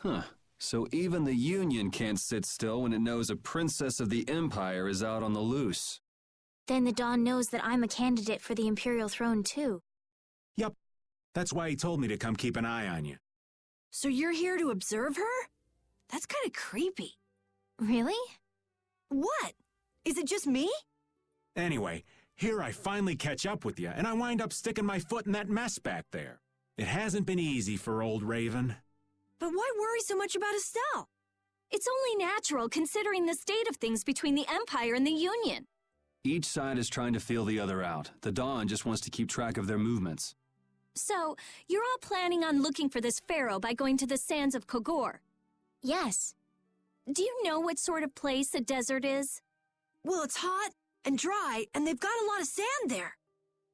Huh. So even the Union can't sit still when it knows a princess of the Empire is out on the loose. Then the Dawn knows that I'm a candidate for the Imperial throne, too. Yup. That's why he told me to come keep an eye on you. So you're here to observe her? That's kind of creepy. Really? What? Is it just me? Anyway, here I finally catch up with you, and I wind up sticking my foot in that mess back there. It hasn't been easy for old Raven. But why worry so much about Estelle? It's only natural considering the state of things between the Empire and the Union. Each side is trying to feel the other out. The Dawn just wants to keep track of their movements. So, you're all planning on looking for this pharaoh by going to the sands of Kogor. Yes. Do you know what sort of place a desert is? Well, it's hot and dry, and they've got a lot of sand there.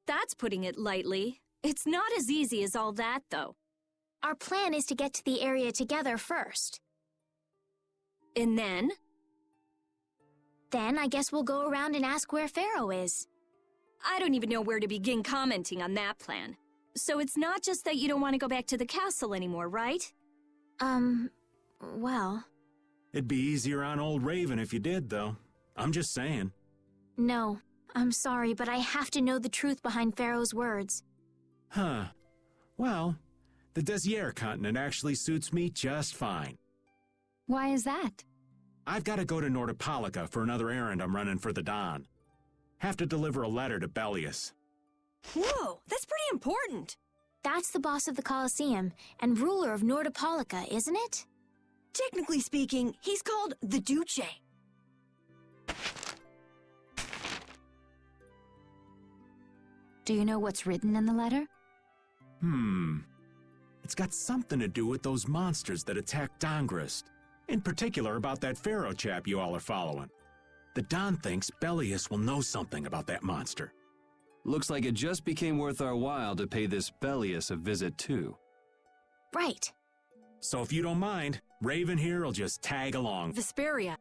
That's putting it lightly. It's not as easy as all that, though. Our plan is to get to the area together first. And then? Then I guess we'll go around and ask where Pharaoh is. I don't even know where to begin commenting on that plan. So it's not just that you don't want to go back to the castle anymore, right? Well... It'd be easier on old Raven if you did, though. I'm just saying. No, I'm sorry, but I have to know the truth behind Pharaoh's words. Huh. Well, the Desier continent actually suits me just fine. Why is that? I've got to go to Nordopolica for another errand I'm running for the Don. Have to deliver a letter to Bellius. Whoa, that's pretty important. That's the boss of the Colosseum and ruler of Nordopolica, isn't it? Technically speaking, he's called the Duce. Do you know what's written in the letter? It's got something to do with those monsters that attacked Dongrist. In particular about that Pharaoh chap you all are following. The Don thinks Bellius will know something about that monster. Looks like it just became worth our while to pay this Bellius a visit too. Right. So if you don't mind, Raven here will just tag along. Vesperia.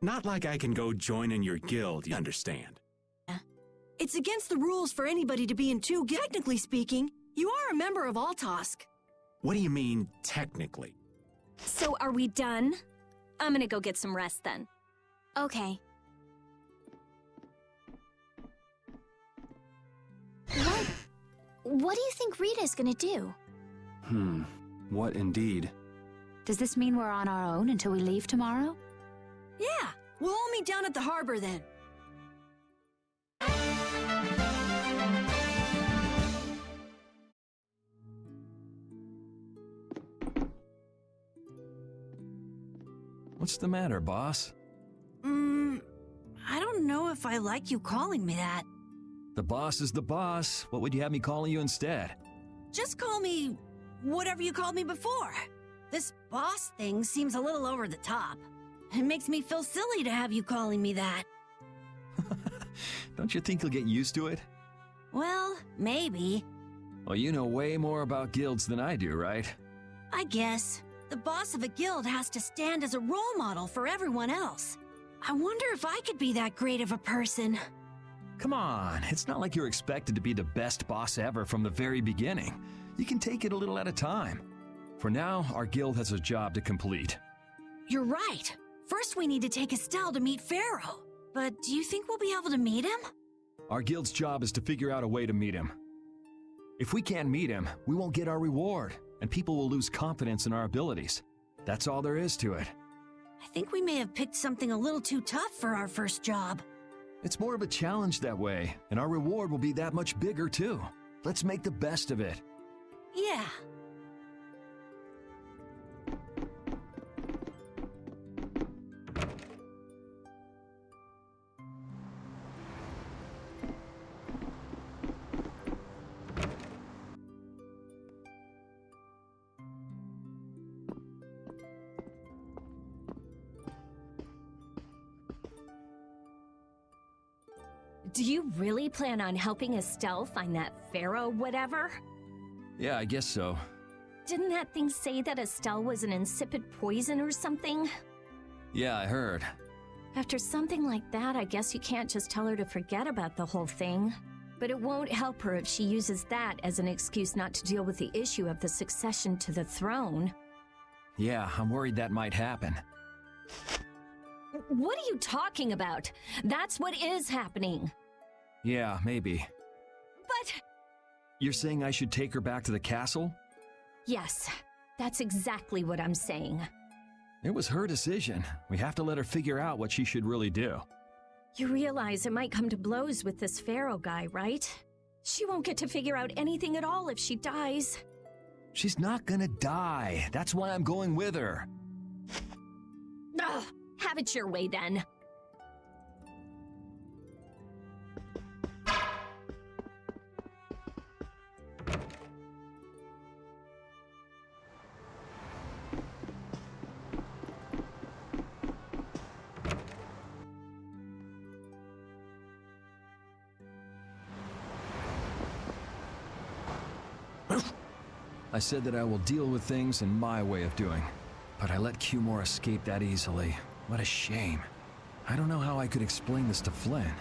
Not like I can go join in your guild, you understand. It's against the rules for anybody to be in two guilds. Technically speaking, you are a member of Altosk. What do you mean, technically? So are we done? I'm gonna go get some rest then. Okay. What do you think Rita's gonna do? What indeed? Does this mean we're on our own until we leave tomorrow? Yeah, we'll all meet down at the harbor then. What's the matter, boss? I don't know if I like you calling me that. The boss is the boss. What would you have me calling you instead? Just call me whatever you called me before. This boss thing seems a little over the top. It makes me feel silly to have you calling me that. Don't you think you'll get used to it? Well, maybe. Well, you know way more about guilds than I do, right? I guess. The boss of a guild has to stand as a role model for everyone else. I wonder if I could be that great of a person. Come on, it's not like you're expected to be the best boss ever from the very beginning. You can take it a little at a time. For now, our guild has a job to complete. You're right. First we need to take Estelle to meet Pharaoh. But do you think we'll be able to meet him? Our guild's job is to figure out a way to meet him. If we can't meet him, we won't get our reward, and people will lose confidence in our abilities. That's all there is to it. I think we may have picked something a little too tough for our first job. It's more of a challenge that way, and our reward will be that much bigger too. Let's make the best of it. Yeah. Do you really plan on helping Estelle find that pharaoh whatever? Yeah, I guess so. Didn't that thing say that Estelle was an insipid poison or something? Yeah, I heard. After something like that, I guess you can't just tell her to forget about the whole thing. But it won't help her if she uses that as an excuse not to deal with the issue of the succession to the throne. Yeah, I'm worried that might happen. What are you talking about? That's what is happening. Yeah, maybe. But... You're saying I should take her back to the castle? Yes, that's exactly what I'm saying. It was her decision. We have to let her figure out what she should really do. You realize it might come to blows with this Pharaoh guy, right? She won't get to figure out anything at all if she dies. She's not gonna die. That's why I'm going with her. Ugh, have it your way then. I said that I will deal with things in my way of doing, but I let Cumore escape that easily. What a shame. I don't know how I could explain this to Flynn.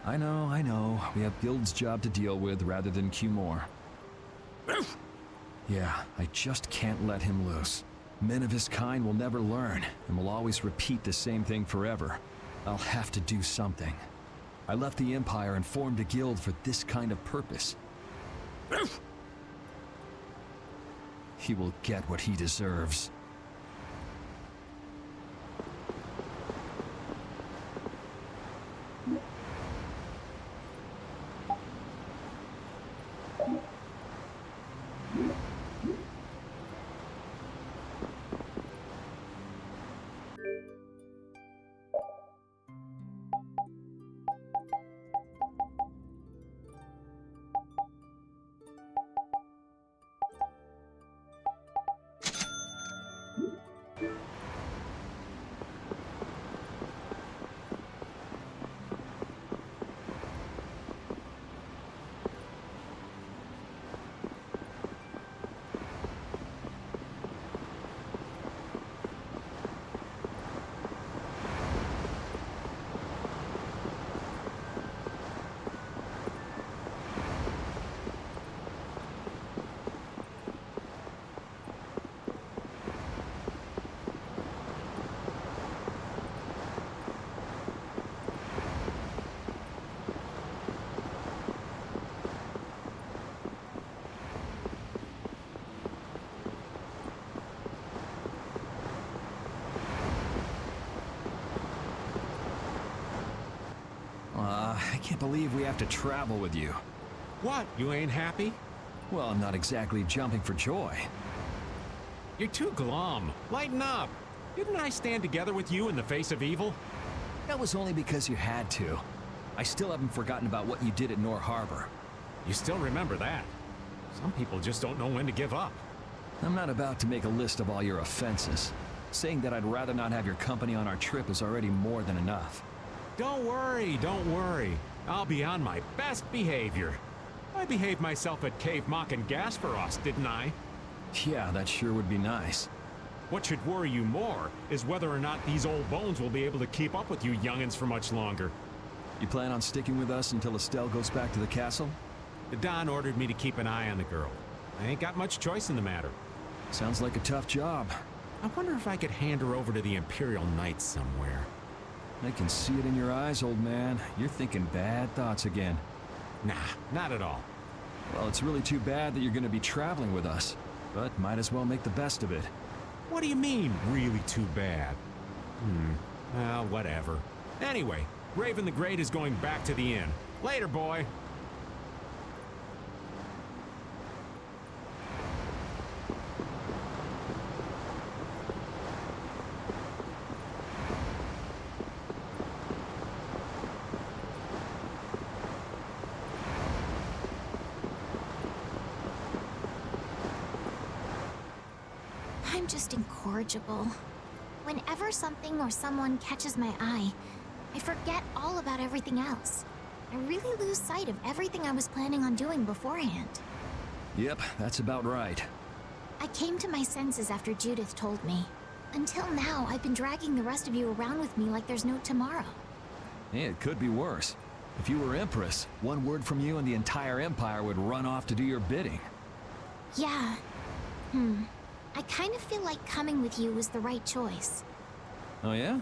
I know. We have Guild's job to deal with rather than Cumore. Yeah, I just can't let him loose. Men of his kind will never learn, and will always repeat the same thing forever. I'll have to do something. I left the Empire and formed a guild for this kind of purpose. He will get what he deserves. I can't believe we have to travel with you. What, you ain't happy? Well, I'm not exactly jumping for joy. You're too glum. Lighten up. Didn't I stand together with you in the face of evil? That was only because you had to. I still haven't forgotten about what you did at Nor Harbor. You still remember that. Some people just don't know when to give up. I'm not about to make a list of all your offenses. Saying that I'd rather not have your company on our trip is already more than enough. Don't worry. I'll be on my best behavior. I behaved myself at Cave Mock and Gasperos, didn't I? Yeah, that sure would be nice. What should worry you more is whether or not these old bones will be able to keep up with you youngins for much longer. You plan on sticking with us until Estelle goes back to the castle? The Don ordered me to keep an eye on the girl. I ain't got much choice in the matter. Sounds like a tough job. I wonder if I could hand her over to the Imperial Knights somewhere. I can see it in your eyes, old man. You're thinking bad thoughts again. Nah, not at all. Well, it's really too bad that you're going to be traveling with us, but might as well make the best of it. What do you mean, really too bad? Well, whatever. Anyway, Raven the Great is going back to the inn. Later, boy. I'm just incorrigible. Whenever something or someone catches my eye, I forget all about everything else. I really lose sight of everything I was planning on doing beforehand. Yep, that's about right. I came to my senses after Judith told me. Until now, I've been dragging the rest of you around with me like there's no tomorrow. Yeah, it could be worse. If you were Empress, one word from you and the entire Empire would run off to do your bidding. Yeah. I kind of feel like coming with you was the right choice. Oh yeah?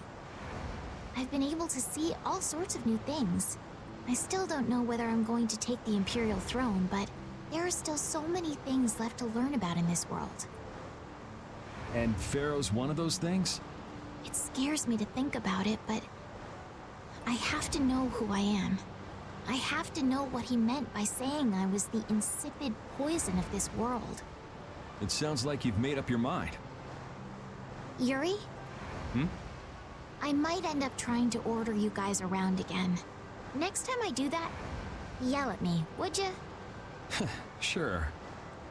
I've been able to see all sorts of new things. I still don't know whether I'm going to take the Imperial throne, but there are still so many things left to learn about in this world. And Pharaoh's one of those things? It scares me to think about it, but I have to know who I am. I have to know what he meant by saying I was the insipid poison of this world. It sounds like you've made up your mind. Yuri? I might end up trying to order you guys around again. Next time I do that, yell at me, would ya? Sure.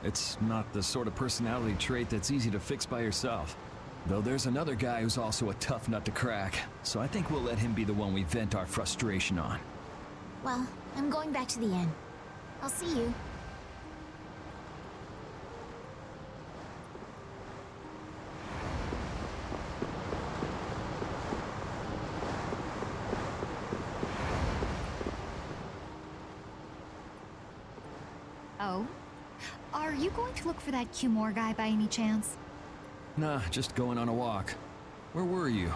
It's not the sort of personality trait that's easy to fix by yourself. Though there's another guy who's also a tough nut to crack, so I think we'll let him be the one we vent our frustration on. Well, I'm going back to the inn. I'll see you. Oh? Are you going to look for that Cumore guy by any chance? Nah, just going on a walk. Where were you?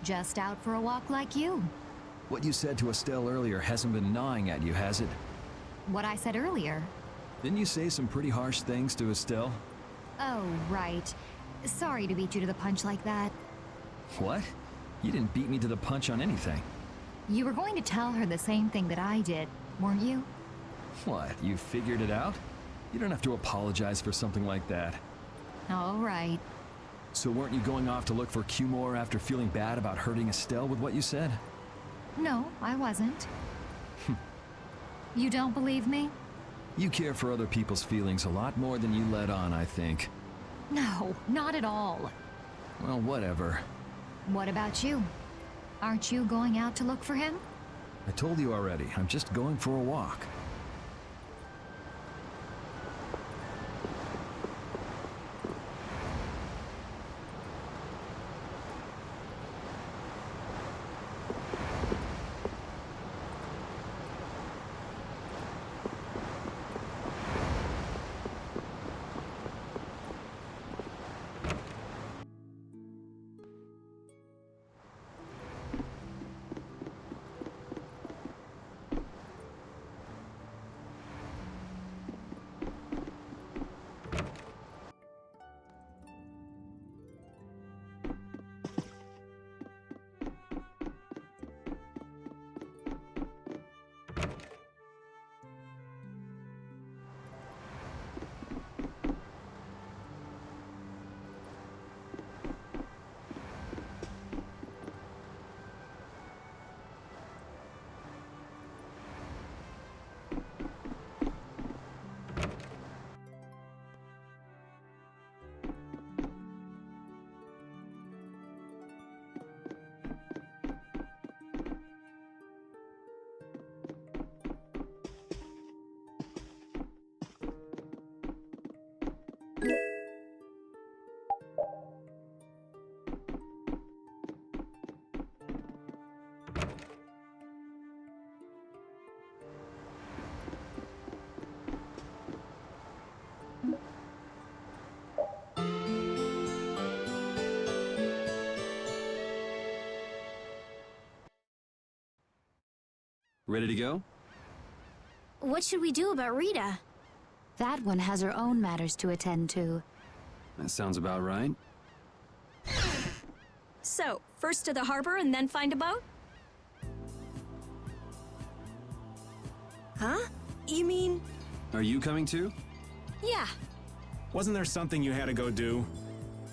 Just out for a walk like you. What you said to Estelle earlier hasn't been gnawing at you, has it? What I said earlier. Didn't you say some pretty harsh things to Estelle? Oh, right. Sorry to beat you to the punch like that. What? You didn't beat me to the punch on anything. You were going to tell her the same thing that I did, weren't you? What, you figured it out? You don't have to apologize for something like that. All right. So weren't you going off to look for Cumore after feeling bad about hurting Estelle with what you said? No, I wasn't. You don't believe me? You care for other people's feelings a lot more than you let on, I think. No, not at all. Well, whatever. What about you? Aren't you going out to look for him? I told you already, I'm just going for a walk. Ready to go? What should we do about Rita? That one has her own matters to attend to. That sounds about right. So, first to the harbor and then find a boat? Huh? You mean... Are you coming too? Yeah. Wasn't there something you had to go do?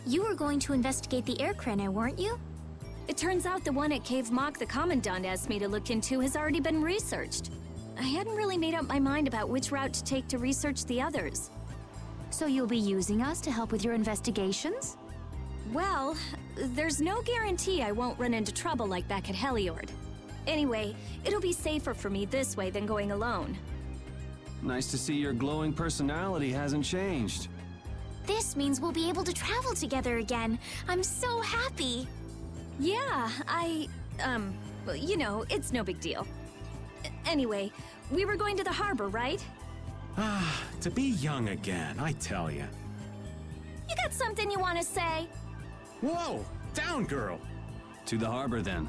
You were going to investigate the air craner, weren't you? It turns out the one at Cave Mock the Commandant asked me to look into has already been researched. I hadn't really made up my mind about which route to take to research the others. So you'll be using us to help with your investigations? Well, there's no guarantee I won't run into trouble like back at Heliord. Anyway, it'll be safer for me this way than going alone. Nice to see your glowing personality hasn't changed. This means we'll be able to travel together again. I'm so happy. Yeah, well, you know, it's no big deal. Anyway, we were going to the harbor, right? Ah, to be young again, I tell ya. You got something you want to say? Whoa! Down, girl! To the harbor, then.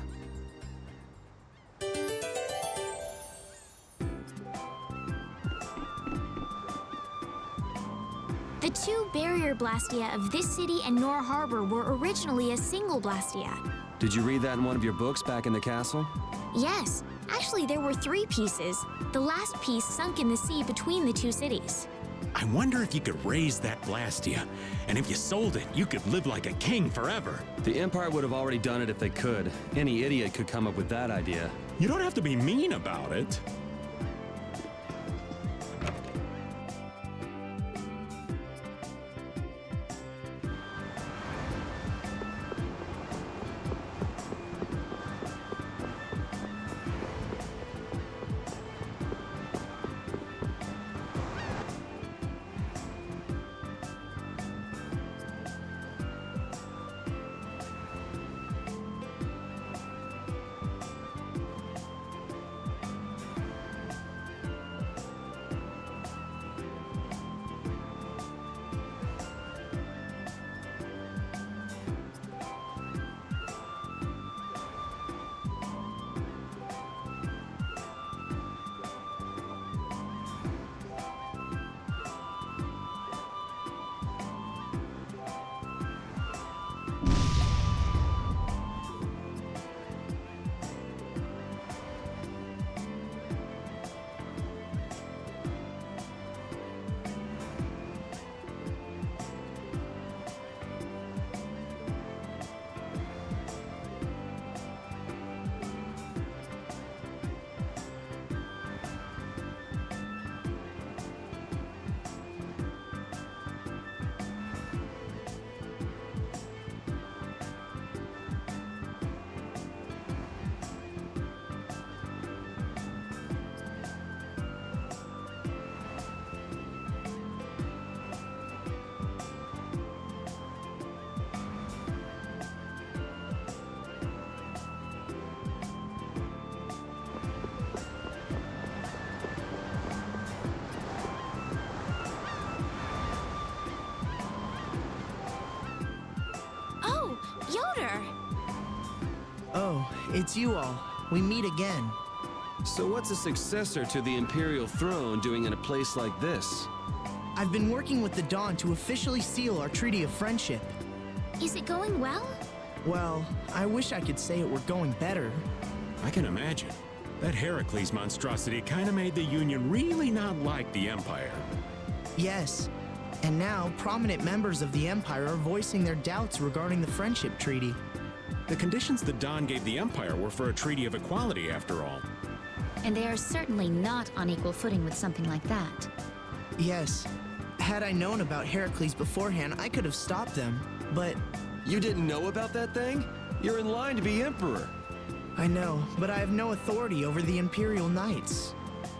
The two barrier blastia of this city and Nor Harbor were originally a single blastia. Did you read that in one of your books back in the castle? Yes, actually there were 3 pieces. The last piece sunk in the sea between the 2 cities. I wonder if you could raise that Blastia, and if you sold it, you could live like a king forever. The Empire would have already done it if they could. Any idiot could come up with that idea. You don't have to be mean about it. Oh, Yoder! Oh, it's you all. We meet again. So what's a successor to the Imperial throne doing in a place like this? I've been working with the Dawn to officially seal our Treaty of Friendship. Is it going well? Well, I wish I could say it were going better. I can imagine. That Heracles monstrosity kinda made the Union really not like the Empire. Yes. And now, prominent members of the Empire are voicing their doubts regarding the Friendship Treaty. The conditions the Dawn gave the Empire were for a treaty of equality, after all. And they are certainly not on equal footing with something like that. Yes. Had I known about Heracles beforehand, I could have stopped them. But You didn't know about that thing? You're in line to be Emperor. I know, but I have no authority over the Imperial Knights.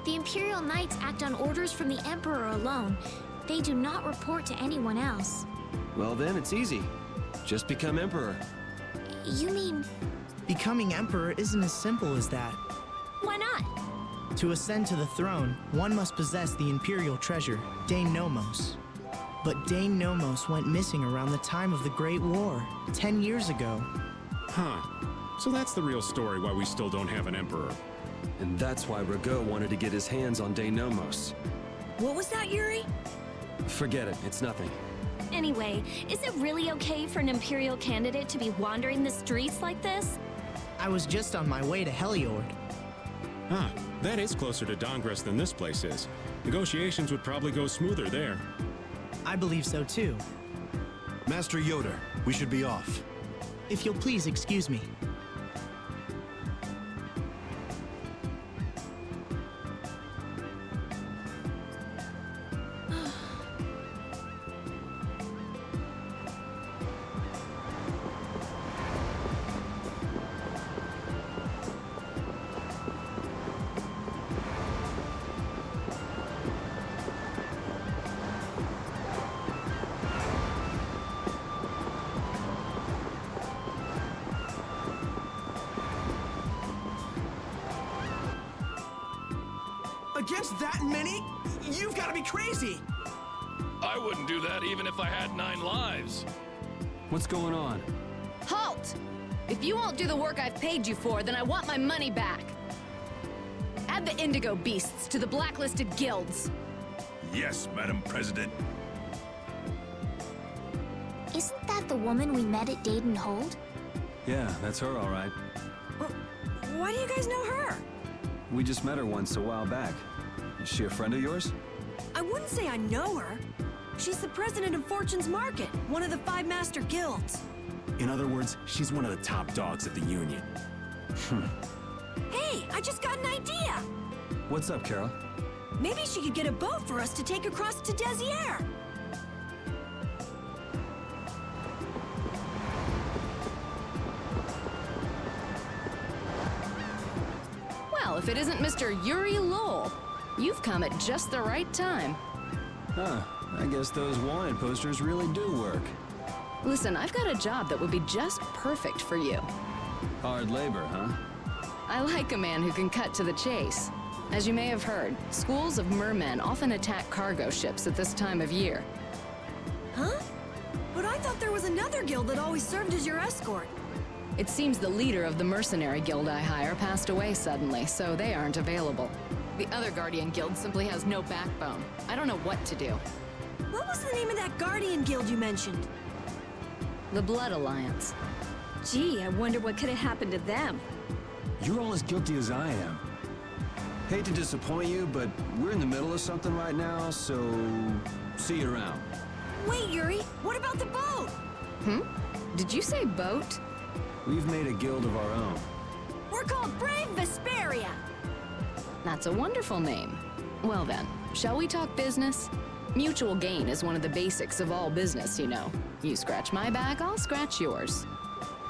The Imperial Knights act on orders from the Emperor alone. They do not report to anyone else. Well then, it's easy. Just become Emperor. You mean... Becoming Emperor isn't as simple as that. Why not? To ascend to the throne, one must possess the Imperial treasure, Dane Nomos. But Dane Nomos went missing around the time of the Great War, 10 years ago. Huh. So that's the real story why we still don't have an Emperor. And that's why Rago wanted to get his hands on Denomos. What was that, Yuri? Forget it, it's nothing. Anyway, is it really okay for an Imperial candidate to be wandering the streets like this? I was just on my way to Heliord. Huh. That is closer to Dongres than this place is. Negotiations would probably go smoother there. I believe so too. Master Yoder, we should be off. If you'll please excuse me. Against that many? You've got to be crazy! I wouldn't do that even if I had 9 lives. What's going on? Halt! If you won't do the work I've paid you for, then I want my money back. Add the Indigo Beasts to the blacklisted guilds. Yes, Madam President. Isn't that the woman we met at Dayton Hold? Yeah, that's her, all right. Why do you guys know her? We just met her once a while back. Is she a friend of yours? I wouldn't say I know her. She's the president of Fortune's Market, one of the 5 master guilds. In other words, she's one of the top dogs at the Union. Hey, I just got an idea! What's up, Carol? Maybe she could get a boat for us to take across to Desier. Well, if it isn't Mr. Yuri Lowell, you've come at just the right time. Huh, I guess those wanted posters really do work. Listen, I've got a job that would be just perfect for you. Hard labor, huh? I like a man who can cut to the chase. As you may have heard, schools of mermen often attack cargo ships at this time of year. Huh? But I thought there was another guild that always served as your escort. It seems the leader of the mercenary guild I hire passed away suddenly, so they aren't available. The other Guardian guild simply has no backbone. I don't know what to do. What was the name of that Guardian guild you mentioned? The Blood Alliance. Gee, I wonder what could have happened to them. You're all as guilty as I am. Hate to disappoint you, but we're in the middle of something right now, so see you around. Wait, Yuri, what about the boat? Did you say boat? We've made a guild of our own. We're called Brave Vesperia. That's a wonderful name. Well then, shall we talk business? Mutual gain is one of the basics of all business, you know. You scratch my back, I'll scratch yours.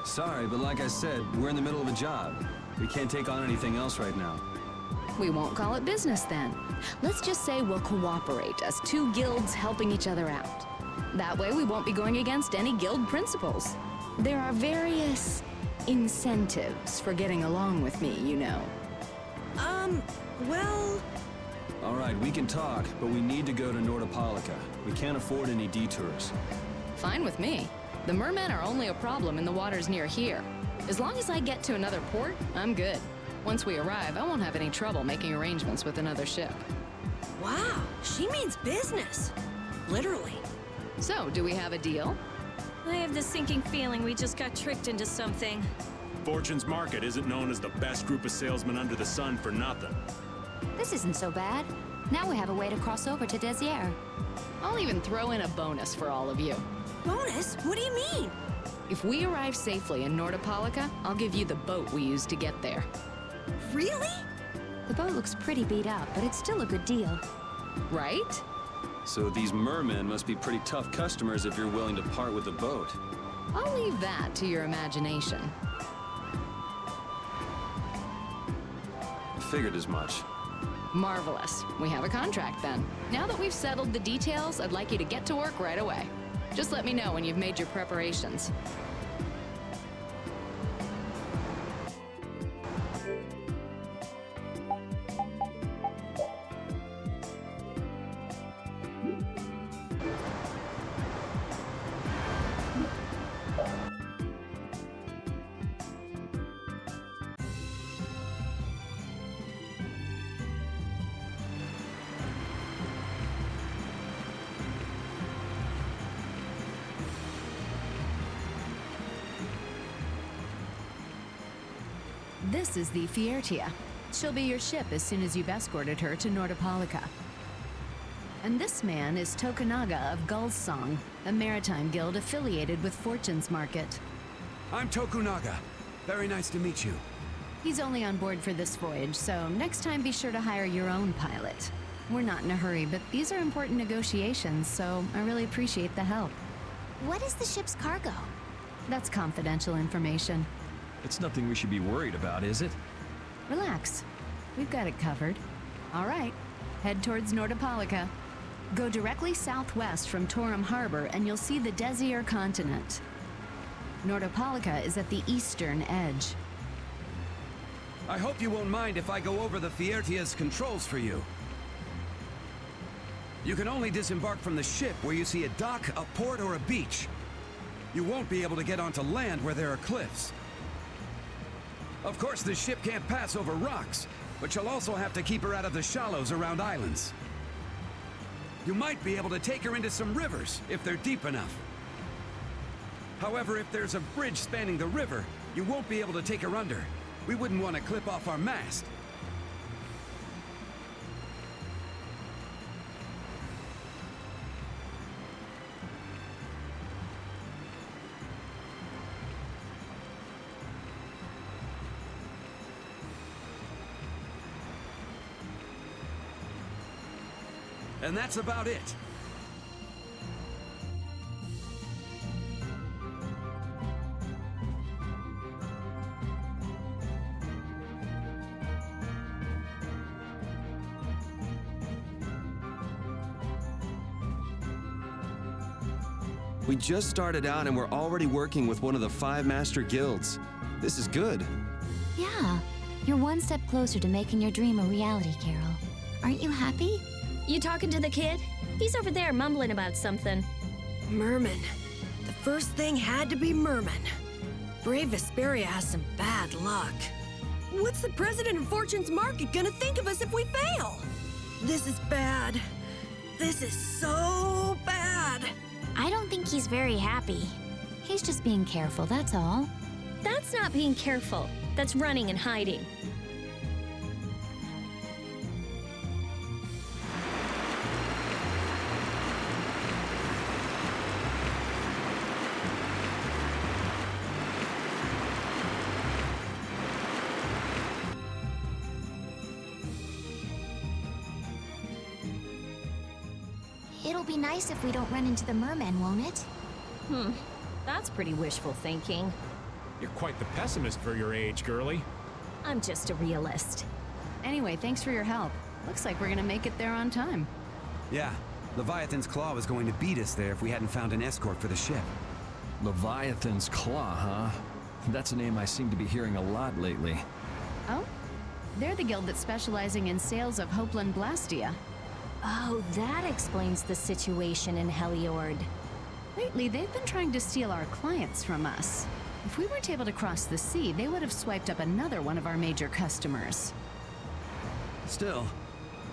Sorry, but like I said, we're in the middle of a job. We can't take on anything else right now. We won't call it business then. Let's just say we'll cooperate as 2 guilds helping each other out. That way we won't be going against any guild principles. There are various incentives for getting along with me, you know. Well... All right, we can talk, but we need to go to Nordopolica. We can't afford any detours. Fine with me. The mermen are only a problem in the waters near here. As long as I get to another port, I'm good. Once we arrive, I won't have any trouble making arrangements with another ship. Wow, she means business. Literally. So, do we have a deal? I have the sinking feeling we just got tricked into something. Fortune's Market isn't known as the best group of salesmen under the sun for nothing. This isn't so bad. Now we have a way to cross over to Desier. I'll even throw in a bonus for all of you. Bonus? What do you mean? If we arrive safely in Nordopolica, I'll give you the boat we used to get there. Really? The boat looks pretty beat up, but it's still a good deal. Right? So these mermen must be pretty tough customers if you're willing to part with the boat. I'll leave that to your imagination. I figured as much. Marvelous. We have a contract then. Now that we've settled the details, I'd like you to get to work right away. Just let me know when you've made your preparations. This is the Fiertia. She'll be your ship as soon as you've escorted her to Nordopolica. And this man is Tokunaga of Gull's Song, a maritime guild affiliated with Fortune's Market. I'm Tokunaga. Very nice to meet you. He's only on board for this voyage, so next time be sure to hire your own pilot. We're not in a hurry, but these are important negotiations, so I really appreciate the help. What is the ship's cargo? That's confidential information. It's nothing we should be worried about, is it? Relax. We've got it covered. All right, head towards Nordopolica. Go directly southwest from Torum Harbor and you'll see the Desier continent. Nordopolica is at the eastern edge. I hope you won't mind if I go over the Fiertia's controls for you. You can only disembark from the ship where you see a dock, a port, or a beach. You won't be able to get onto land where there are cliffs. Of course, the ship can't pass over rocks, but you'll also have to keep her out of the shallows around islands. You might be able to take her into some rivers, if they're deep enough. However, if there's a bridge spanning the river, you won't be able to take her under. We wouldn't want to clip off our mast. And that's about it. We just started out and we're already working with one of the 5 master guilds. This is good. Yeah, you're one step closer to making your dream a reality, Carol. Aren't you happy? You talking to the kid? He's over there mumbling about something. Merman. The first thing had to be Merman. Brave Vesperia has some bad luck. What's the president of Fortune's Market gonna think of us if we fail? This is bad. This is so bad. I don't think he's very happy. He's just being careful, that's all. That's not being careful. That's running and hiding. It'll be nice if we don't run into the mermen, won't it? That's pretty wishful thinking. You're quite the pessimist for your age, girlie. I'm just a realist. Anyway, thanks for your help. Looks like we're gonna make it there on time. Yeah, Leviathan's Claw was going to beat us there if we hadn't found an escort for the ship. Leviathan's Claw, huh? That's a name I seem to be hearing a lot lately. Oh? They're the guild that's specializing in sales of Hopeland Blastia. Oh, that explains the situation in Heliord. Lately, they've been trying to steal our clients from us. If we weren't able to cross the sea, they would have swiped up another one of our major customers. Still,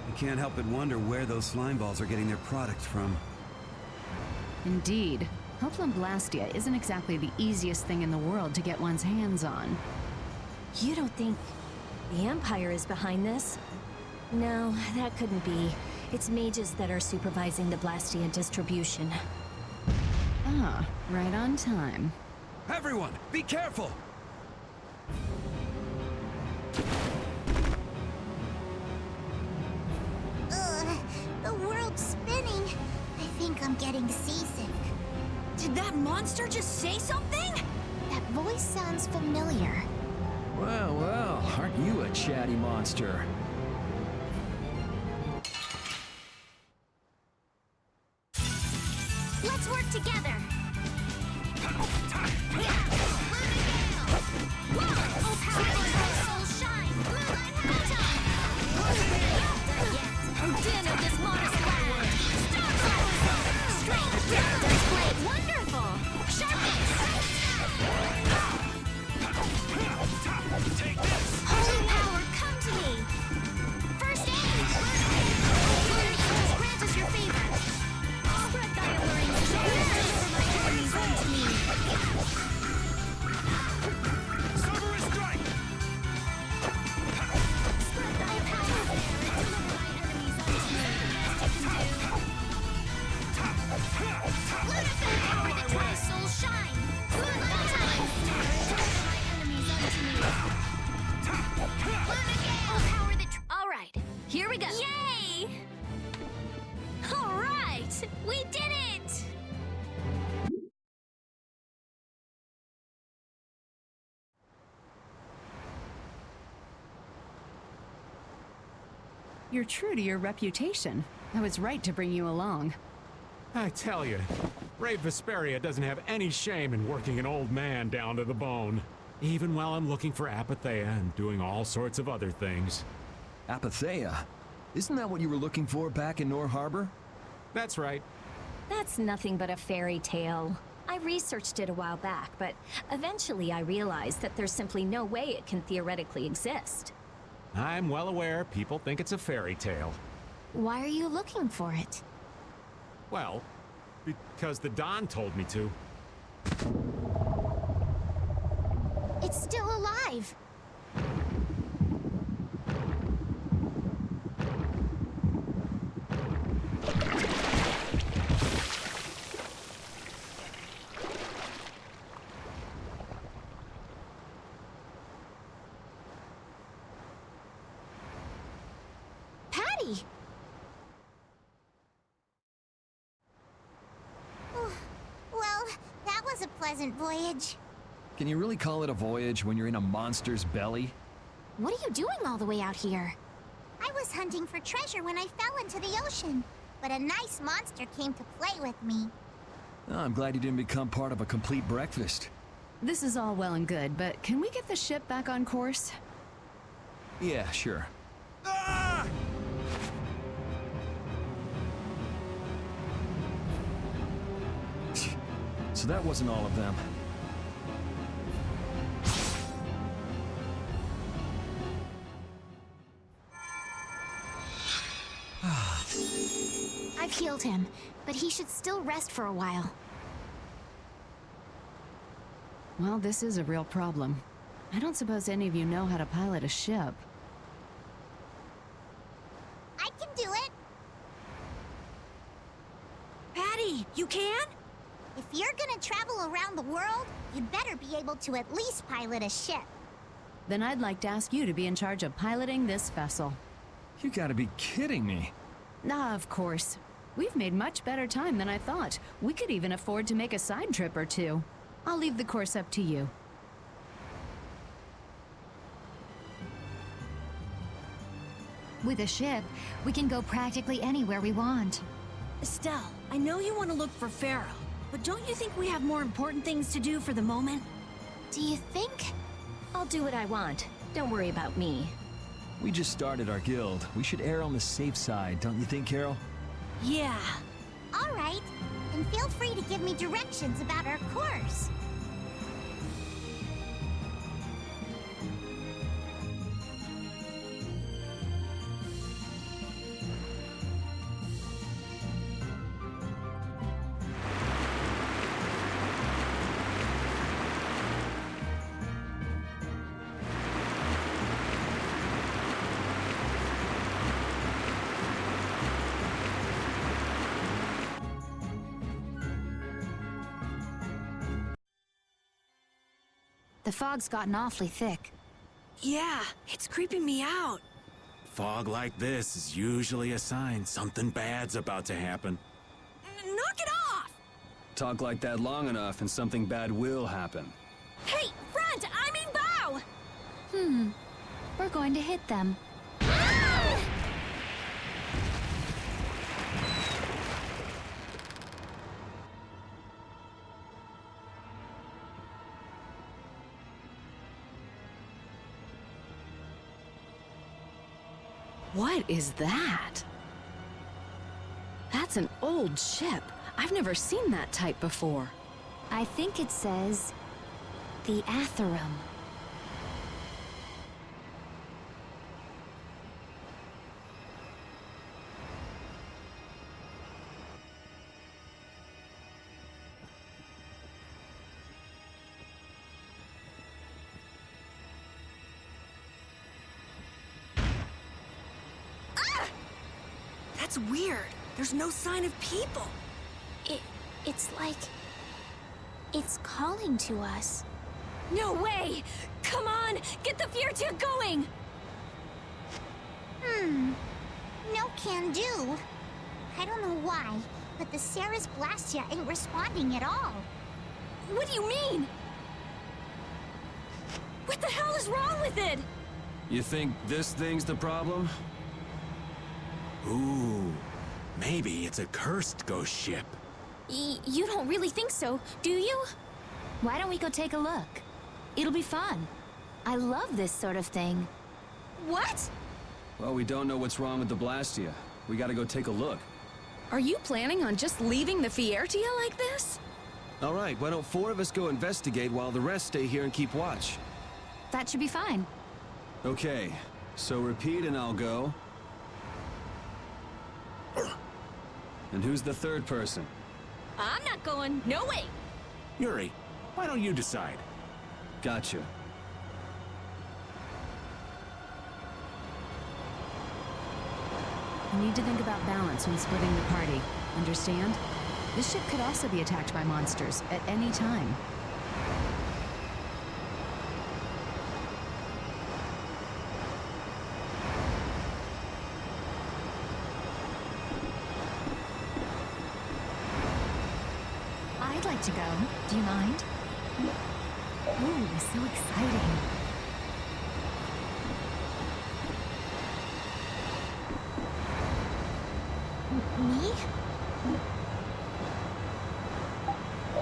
I can't help but wonder where those slime balls are getting their product from. Indeed. Hopeland Blastia isn't exactly the easiest thing in the world to get one's hands on. You don't think the Empire is behind this? No, that couldn't be. It's mages that are supervising the Blastia distribution. Ah, right on time. Everyone, be careful! Ugh, the world's spinning. I think I'm getting seasick. Did that monster just say something? That voice sounds familiar. Well, well, aren't you a chatty monster? Let's work together. Here we go. Yay! All right, we did it! You're true to your reputation. I was right to bring you along. I tell you, Brave Vesperia doesn't have any shame in working an old man down to the bone. Even while I'm looking for Apathea and doing all sorts of other things. Apathea? Isn't that what you were looking for back in Nor Harbor? That's right. That's nothing but a fairy tale. I researched it a while back, but eventually I realized that there's simply no way it can theoretically exist. I'm well aware people think it's a fairy tale. Why are you looking for it? Well, because the Don told me to. It's still alive! Patty! Well, that was a pleasant voyage. Can you really call it a voyage when you're in a monster's belly? What are you doing all the way out here? I was hunting for treasure when I fell into the ocean, but a nice monster came to play with me. Oh, I'm glad you didn't become part of a complete breakfast. This is all well and good, but can we get the ship back on course? Yeah, sure. So that wasn't all of them. I've healed him, but he should still rest for a while. Well, this is a real problem. I don't suppose any of you know how to pilot a ship. I can do it. Patty, you can? If you're gonna travel around the world, you'd better be able to at least pilot a ship. Then I'd like to ask you to be in charge of piloting this vessel. You gotta be kidding me. Ah, of course. We've made much better time than I thought. We could even afford to make a side trip or two. I'll leave the course up to you. With a ship, we can go practically anywhere we want. Estelle, I know you want to look for Pharaoh, but don't you think we have more important things to do for the moment? Do you think? I'll do what I want. Don't worry about me. We just started our guild. We should err on the safe side, don't you think, Carol? Yeah. All right, and feel free to give me directions about our course. The fog's gotten awfully thick. Yeah, it's creeping me out. Fog like this is usually a sign something bad's about to happen. Knock it off! Talk like that long enough and something bad will happen. Hey, front! I mean bow! We're going to hit them. What is that? That's an old ship. I've never seen that type before. I think it says the Atherum. That's weird. There's no sign of people. It's like it's calling to us. No way! Come on! Get the Fiertia going! No can do. I don't know why, but the Ceres Blastia ain't responding at all. What do you mean? What the hell is wrong with it? You think this thing's the problem? Ooh, maybe it's a cursed ghost ship. You don't really think so, do you? Why don't we go take a look? It'll be fun. I love this sort of thing. What? Well, we don't know what's wrong with the Blastia. We gotta go take a look. Are you planning on just leaving the Fiertia like this? All right, why don't 4 of us go investigate while the rest stay here and keep watch? That should be fine. Okay, so repeat and I'll go. And who's the third person? I'm not going. No way. Yuri, why don't you decide? Gotcha. You need to think about balance when splitting the party. Understand? This ship could also be attacked by monsters at any time. I'd like to go. Do you mind? Ooh, so exciting. Me?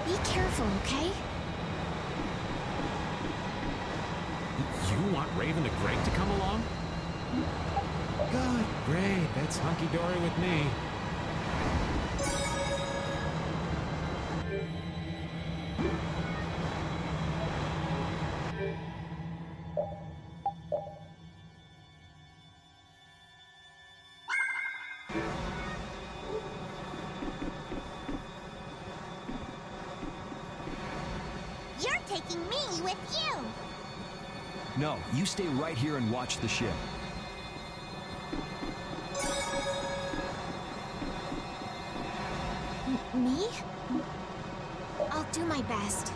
Be careful, okay? You want Raven and Greg to come along? Good, great. That's hunky-dory with me. You're taking me with you! No, you stay right here and watch the ship. Me? I'll do my best.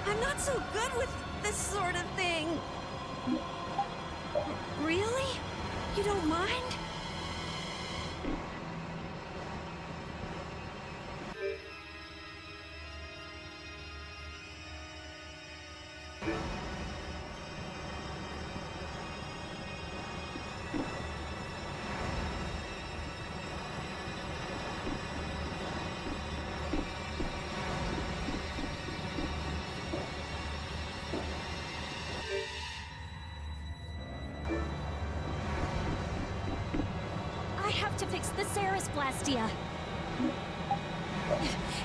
I'm not so good with this sort of thing. Really? You don't mind? I have to fix the Ceres Blastia.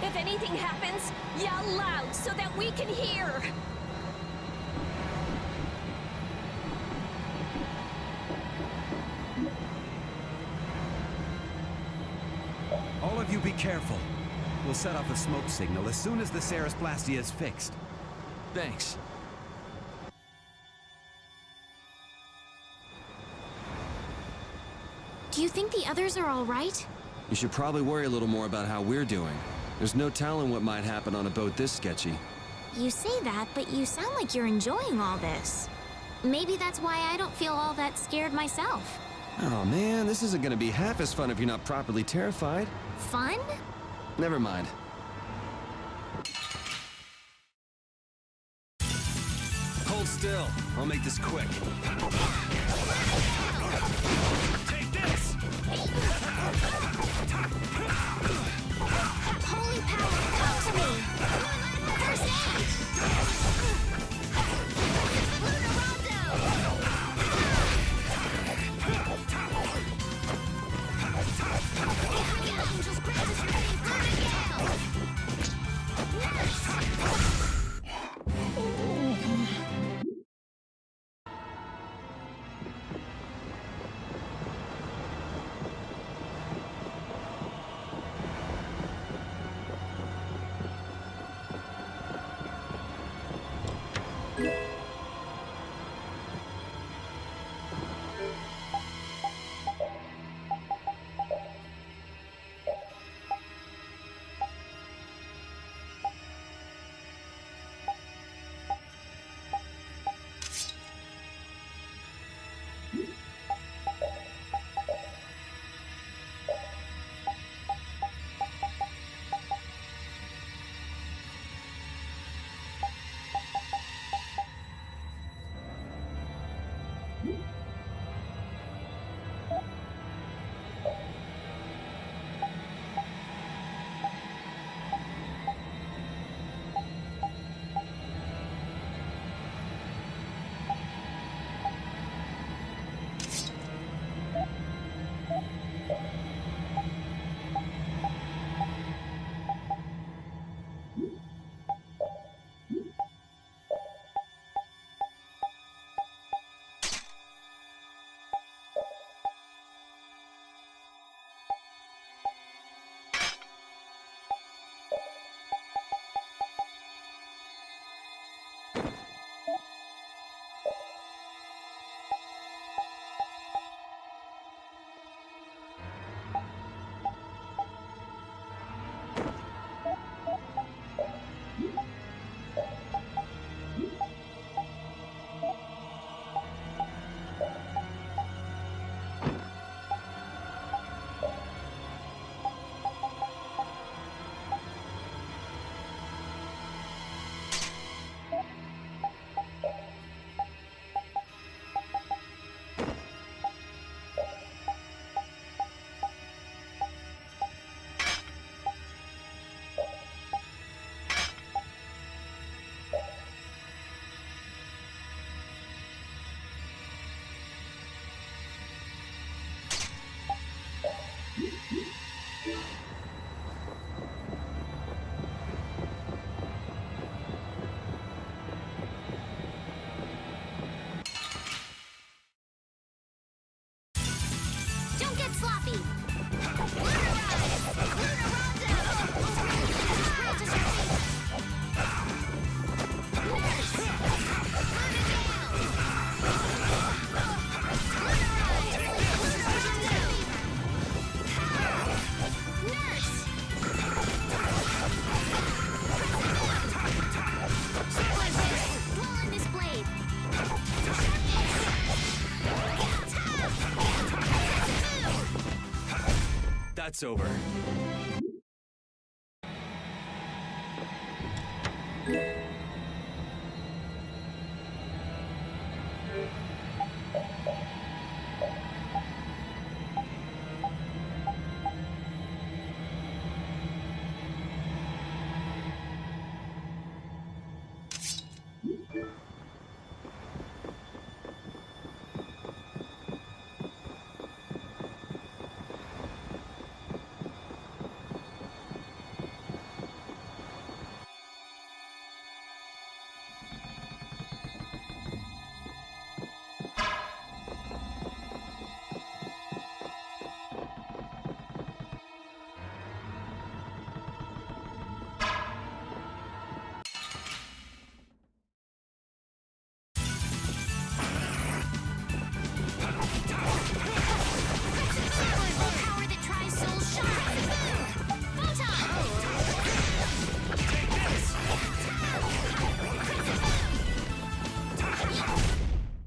If anything happens, yell loud so that we can hear. All of you be careful. We'll set off a smoke signal as soon as the Ceres Blastia is fixed. Thanks. Do you think the others are all right? You should probably worry a little more about how we're doing. There's no telling what might happen on a boat this sketchy. You say that, but you sound like you're enjoying all this. Maybe that's why I don't feel all that scared myself. Oh man, this isn't gonna be half as fun if you're not properly terrified. Fun? Never mind. Hold still. I'll make this quick. Take this! Holy power, come to me! First aid! Lunar Rondo! Behind you, Angel's Grace is ready for the gale! Nurse! Don't get sloppy! Lunar Ride! Lunar Rondo! Nurse! Lunar down! Lunar Ride! Lunar Rondo! Nurse! Dwell on this blade! That's over.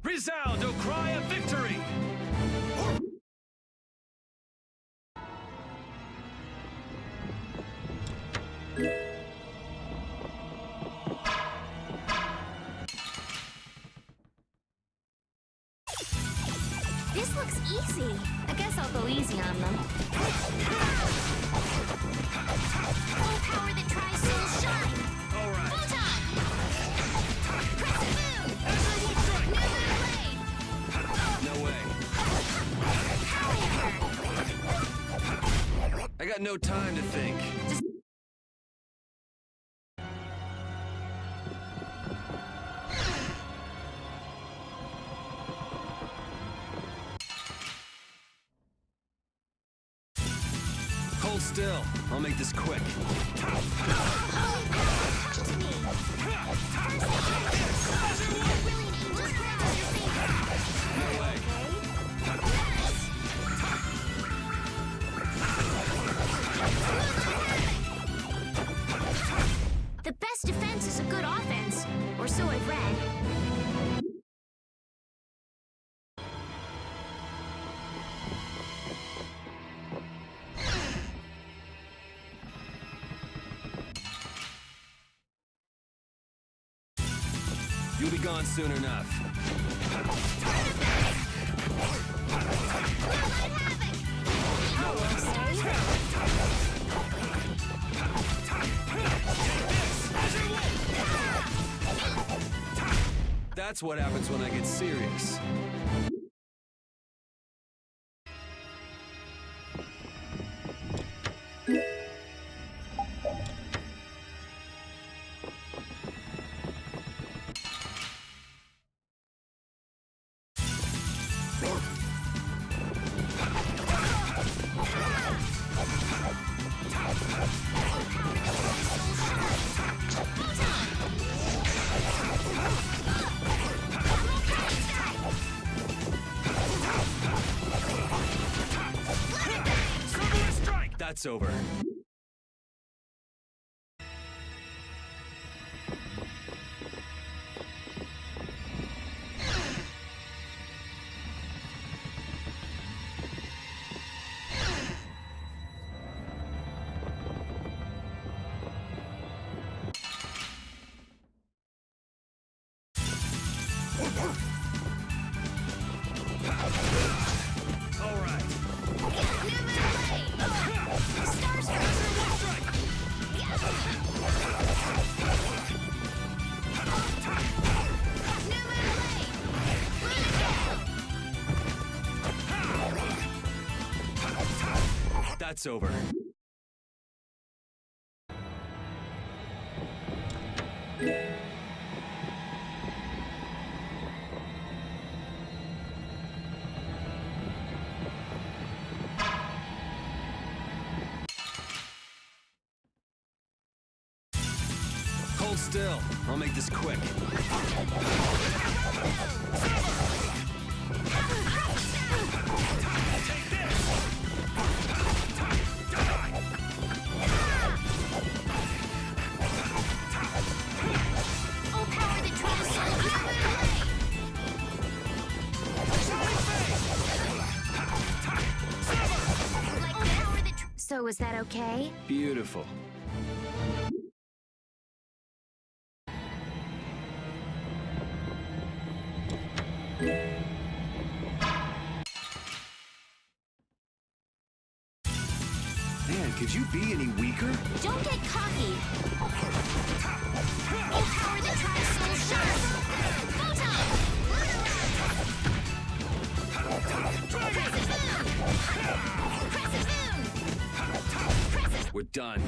Resound, O cry of victory! This looks easy. I guess I'll go easy on them. Full power that tries soul shine! All right. Photon! Crescent moon! New moon blade! No way. I got no time to think. Hold still. I'll make this quick. No way. The best defense is a good offense, or so I've read. You'll be gone soon enough. That's what happens when I get serious. That's over. That's over. Hold still. I'll make this quick. So is that okay? Beautiful. Man, could you be any weaker? Don't get cocky. Empower the Tri-Soul Shard. Photon! Crescent Moon! Crescent Moon! We're done.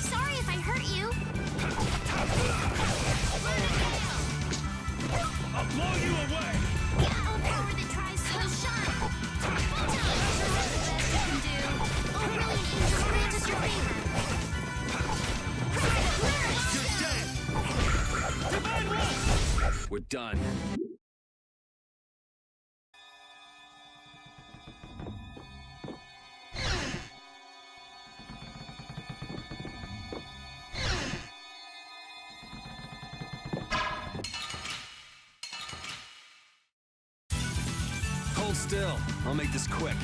Sorry if I hurt you. I'll blow you away! Empower the Tri-Soul Shard. Photon! That's the best you can do. Oh, brilliant angel, grant us your favor. You're dead! Divine Rush! We're done. Hold still. I'll make this quick.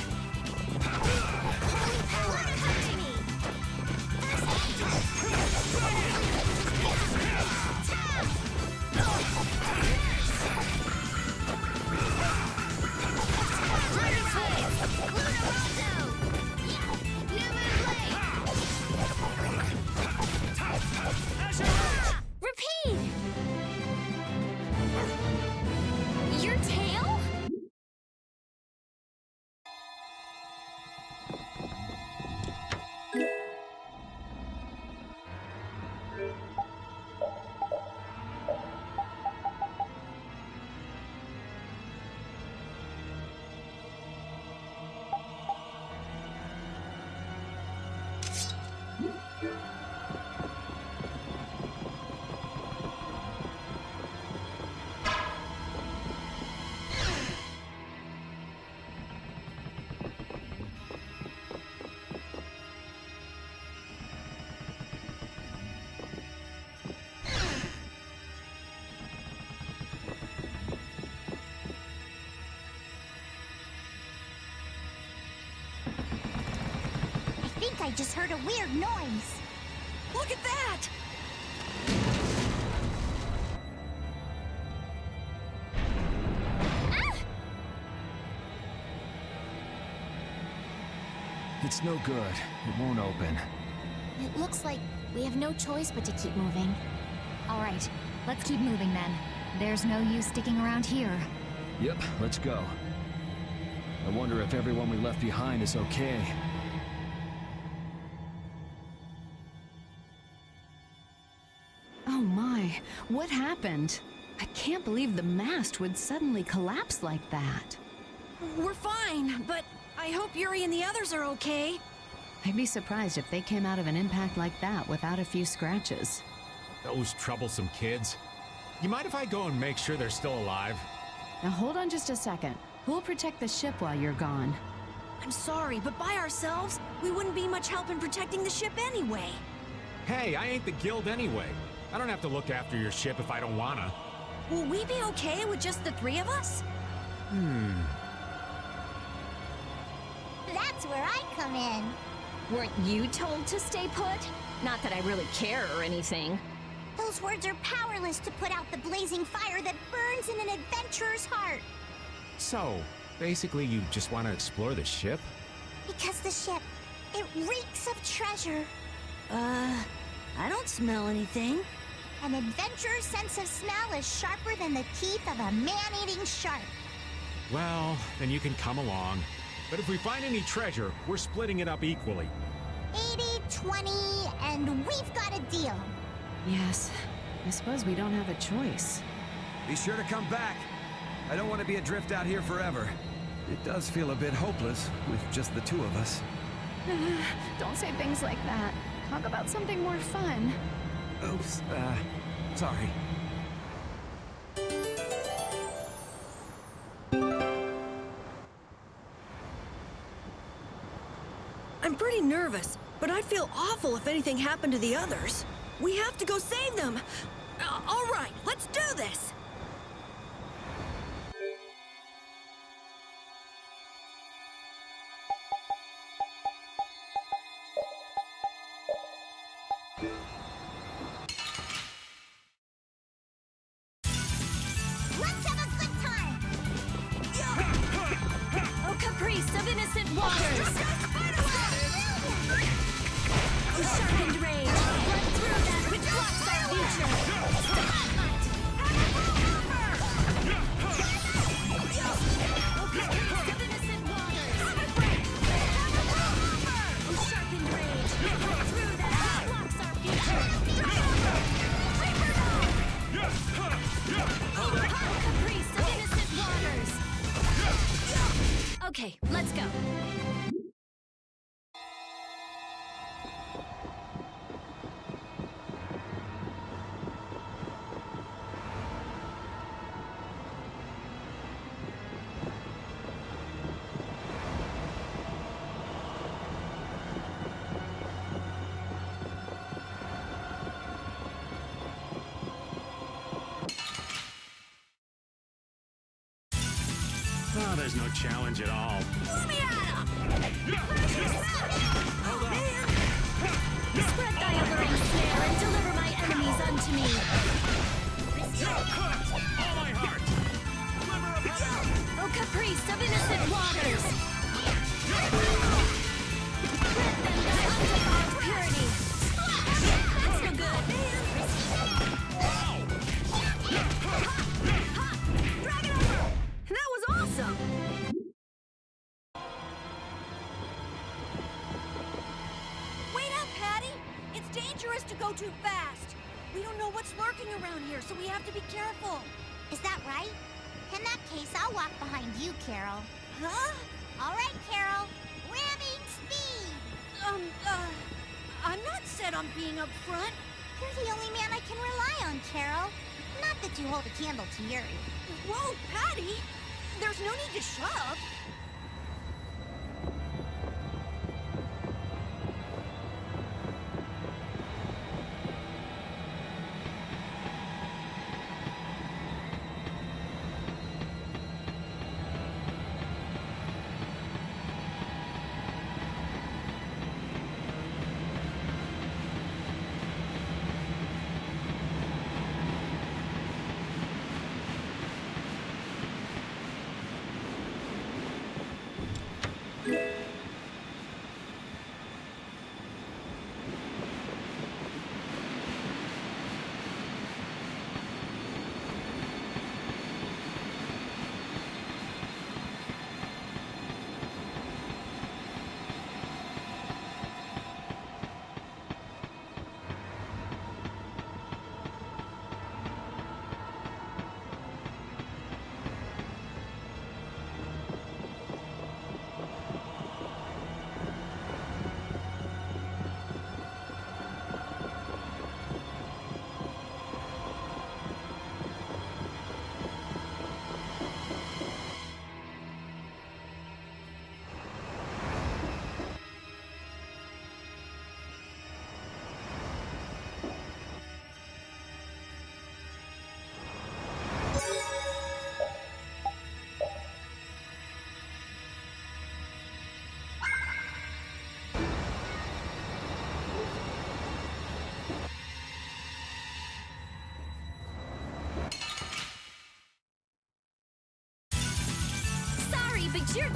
Repeat! Your tail? I think I just heard a weird noise. Look at that! It's no good. It won't open. It looks like we have no choice but to keep moving. All right, let's keep moving then. There's no use sticking around here. Yep, let's go. I wonder if everyone we left behind is okay. Oh my, what happened? I can't believe the mast would suddenly collapse like that. We're fine, but I hope Yuri and the others are okay. I'd be surprised if they came out of an impact like that without a few scratches. Those troublesome kids. You mind if I go and make sure they're still alive? Now hold on just a second. Who'll protect the ship while you're gone? I'm sorry, but by ourselves, we wouldn't be much help in protecting the ship anyway. Hey, I ain't the guild anyway. I don't have to look after your ship if I don't wanna. Will we be okay with just the three of us? That's where I come in. Weren't you told to stay put? Not that I really care or anything. Those words are powerless to put out the blazing fire that burns in an adventurer's heart. So, basically you just want to explore the ship? Because the ship, it reeks of treasure. I don't smell anything. An adventurer's sense of smell is sharper than the teeth of a man-eating shark. Well, then you can come along. But if we find any treasure, we're splitting it up equally. 80-20, and we've got a deal. Yes, I suppose we don't have a choice. Be sure to come back. I don't want to be adrift out here forever. It does feel a bit hopeless with just the two of us. Don't say things like that. Talk about something more fun. Oops, sorry. I'm pretty nervous, but I'd feel awful if anything happened to the others. We have to go save them. All right, let's do this. Let's have a good time! Oh, caprice of innocent waters! Oh, sharpened rage! Run through that which blocks our future! Spotlight! Oh, caprice of innocent waters! Oh, sharpened rage! Run through that which blocks our future! Oh, caprice of innocent waters! Okay, let's go. Oh, there's no challenge at all. Spread thy alluring snare and deliver my enemies unto me. All my heart! O caprice of innocent waters! Grant them thy undefiled purity. That's no good. That was awesome! Wait up, Patty! It's dangerous to go too fast. We don't know what's lurking around here, so we have to be careful. Is that right? In that case, I'll walk behind you, Carol. Huh? All right, Carol. Ramming speed! I'm not set on being up front. You're the only man I can rely on, Carol. Not that you hold a candle to Yuri. Whoa, Patty! There's no need to shove.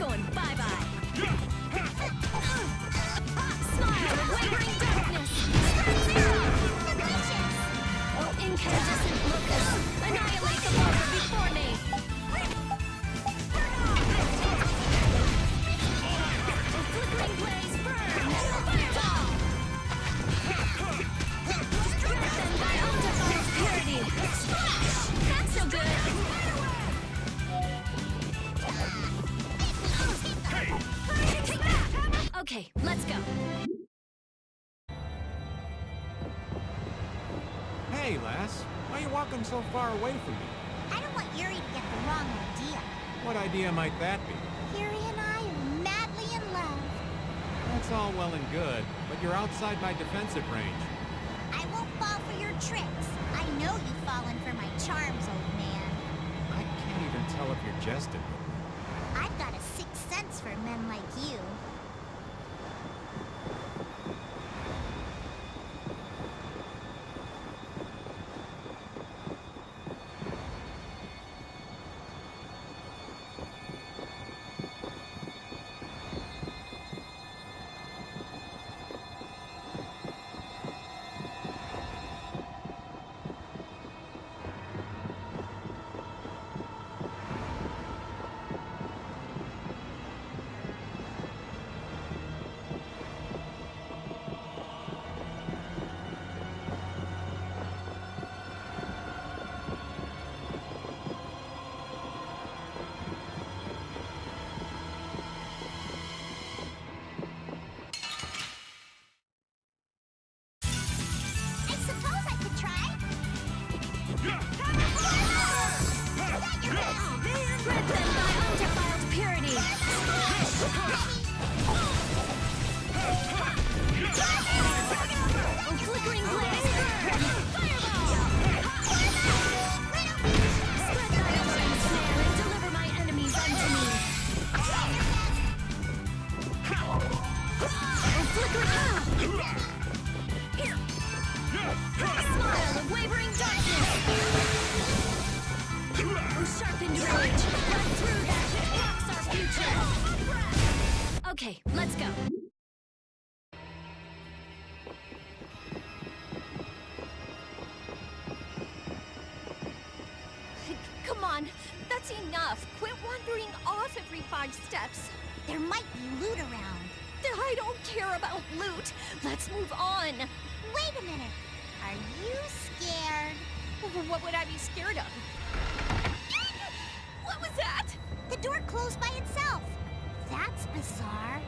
going bye-bye. Smile of wavering darkness. Oh, incandescent locust, annihilate the water before me. Oh, flickering blaze, burn. Fireball. Grab them by undefiled purity. Not so good. Take that. Okay, let's go. Hey, lass. Why are you walking so far away from me? I don't want Yuri to get the wrong idea. What idea might that be? Yuri and I are madly in love. That's all well and good, but you're outside my defensive range. I won't fall for your tricks. I know you've fallen for my charms, old man. I can't even tell if you're jesting. I've got a sixth sense for men like you. Grab them by undefiled purity. Oh, flickering blaze, burn. Fireball. Spread thy wings, man, and deliver my enemies unto me. Oh, flickering. Here. Smile of wavering darkness. Oh, sharpened rage! Run through that! It blocks our future! Okay, let's go. Come on, that's enough. Quit wandering off every 5 steps. There might be loot around. I don't care about loot. Let's move on. Wait a minute. Are you scared? What would I be scared of? What was that? The door closed by itself. That's bizarre.